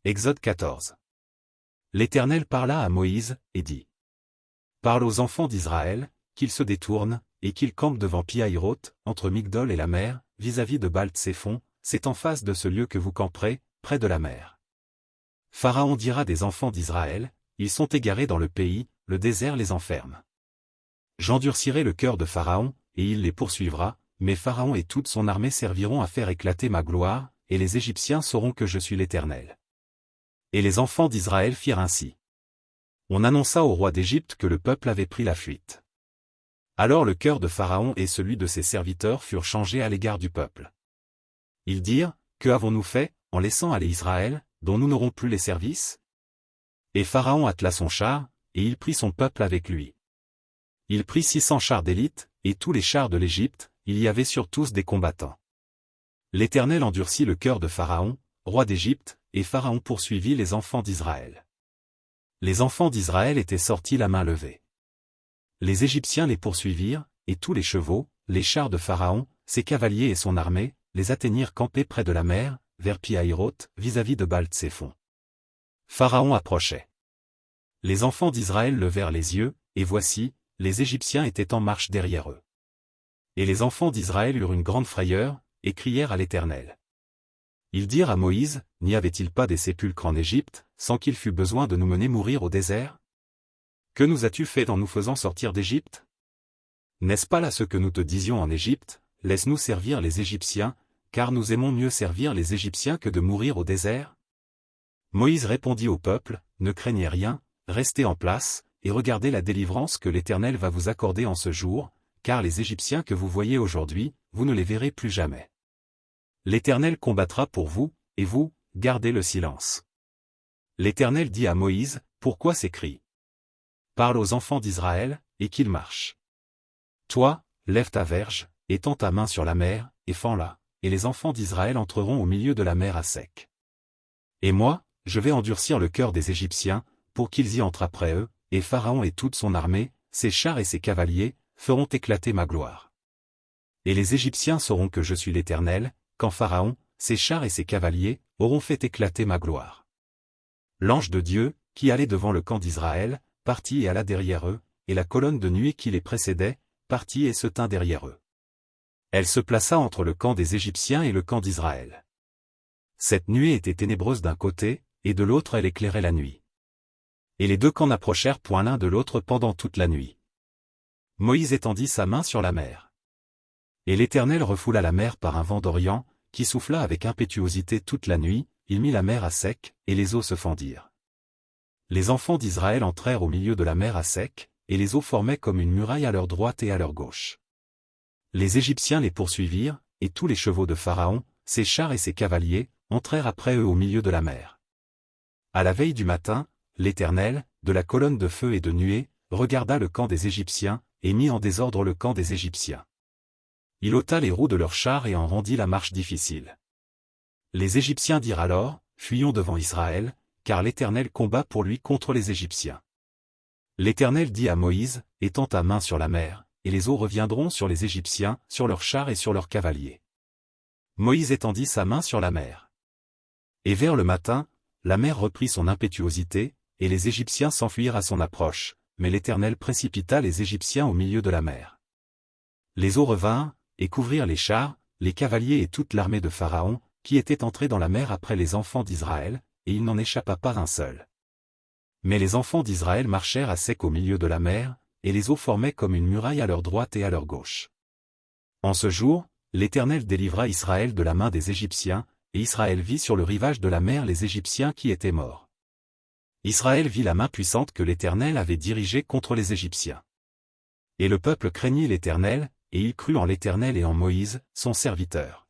Exode 14. L'Éternel parla à Moïse, et dit. Parle aux enfants d'Israël, qu'ils se détournent, et qu'ils campent devant Pi-Hahiroth, entre Migdol et la mer, vis-à-vis de Baal-Tséphon, c'est en face de ce lieu que vous camperez, près de la mer. Pharaon dira des enfants d'Israël, ils sont égarés dans le pays, le désert les enferme. J'endurcirai le cœur de Pharaon, et il les poursuivra, mais Pharaon et toute son armée serviront à faire éclater ma gloire, et les Égyptiens sauront que je suis l'Éternel. Et les enfants d'Israël firent ainsi. On annonça au roi d'Égypte que le peuple avait pris la fuite. Alors le cœur de Pharaon et celui de ses serviteurs furent changés à l'égard du peuple. Ils dirent, que avons-nous fait, en laissant aller Israël, dont nous n'aurons plus les services? Et Pharaon attela son char, et il prit son peuple avec lui. Il prit 600 chars d'élite, et tous les chars de l'Égypte, il y avait sur tous des combattants. L'Éternel endurcit le cœur de Pharaon, roi d'Égypte, et Pharaon poursuivit les enfants d'Israël. Les enfants d'Israël étaient sortis la main levée. Les Égyptiens les poursuivirent, et tous les chevaux, les chars de Pharaon, ses cavaliers et son armée, les atteignirent campés près de la mer, vers Pi-Hahiroth, vis-à-vis de Baal-Tséphon. Pharaon approchait. Les enfants d'Israël levèrent les yeux, et voici, les Égyptiens étaient en marche derrière eux. Et les enfants d'Israël eurent une grande frayeur, et crièrent à l'Éternel. Ils dirent à Moïse, n'y avait-il pas des sépulcres en Égypte, sans qu'il fût besoin de nous mener mourir au désert? Que nous as-tu fait en nous faisant sortir d'Égypte? N'est-ce pas là ce que nous te disions en Égypte, laisse-nous servir les Égyptiens, car nous aimons mieux servir les Égyptiens que de mourir au désert? Moïse répondit au peuple, ne craignez rien, restez en place, et regardez la délivrance que l'Éternel va vous accorder en ce jour, car les Égyptiens que vous voyez aujourd'hui, vous ne les verrez plus jamais. L'Éternel combattra pour vous, et vous, gardez le silence. L'Éternel dit à Moïse, pourquoi ces cris? Parle aux enfants d'Israël, et qu'ils marchent. Toi, lève ta verge, et tends ta main sur la mer, et fends-la, et les enfants d'Israël entreront au milieu de la mer à sec. Et moi, je vais endurcir le cœur des Égyptiens, pour qu'ils y entrent après eux, et Pharaon et toute son armée, ses chars et ses cavaliers, feront éclater ma gloire. Et les Égyptiens sauront que je suis l'Éternel, quand Pharaon, ses chars et ses cavaliers, auront fait éclater ma gloire. L'ange de Dieu, qui allait devant le camp d'Israël, partit et alla derrière eux, et la colonne de nuée qui les précédait, partit et se tint derrière eux. Elle se plaça entre le camp des Égyptiens et le camp d'Israël. Cette nuée était ténébreuse d'un côté, et de l'autre elle éclairait la nuit. Et les deux camps n'approchèrent point l'un de l'autre pendant toute la nuit. Moïse étendit sa main sur la mer. Et l'Éternel refoula la mer par un vent d'Orient, qui souffla avec impétuosité toute la nuit, il mit la mer à sec, et les eaux se fendirent. Les enfants d'Israël entrèrent au milieu de la mer à sec, et les eaux formaient comme une muraille à leur droite et à leur gauche. Les Égyptiens les poursuivirent, et tous les chevaux de Pharaon, ses chars et ses cavaliers, entrèrent après eux au milieu de la mer. À la veille du matin, l'Éternel, de la colonne de feu et de nuée, regarda le camp des Égyptiens, et mit en désordre le camp des Égyptiens. Il ôta les roues de leurs chars et en rendit la marche difficile. Les Égyptiens dirent alors, fuyons devant Israël, car l'Éternel combat pour lui contre les Égyptiens. L'Éternel dit à Moïse, étends ta main sur la mer, et les eaux reviendront sur les Égyptiens, sur leurs chars et sur leurs cavaliers. Moïse étendit sa main sur la mer. Et vers le matin, la mer reprit son impétuosité, et les Égyptiens s'enfuirent à son approche, mais l'Éternel précipita les Égyptiens au milieu de la mer. Les eaux revinrent, et couvrirent les chars, les cavaliers et toute l'armée de Pharaon, qui était entrée dans la mer après les enfants d'Israël, et il n'en échappa pas un seul. Mais les enfants d'Israël marchèrent à sec au milieu de la mer, et les eaux formaient comme une muraille à leur droite et à leur gauche. En ce jour, l'Éternel délivra Israël de la main des Égyptiens, et Israël vit sur le rivage de la mer les Égyptiens qui étaient morts. Israël vit la main puissante que l'Éternel avait dirigée contre les Égyptiens. Et le peuple craignit l'Éternel, et il crut en l'Éternel et en Moïse, son serviteur.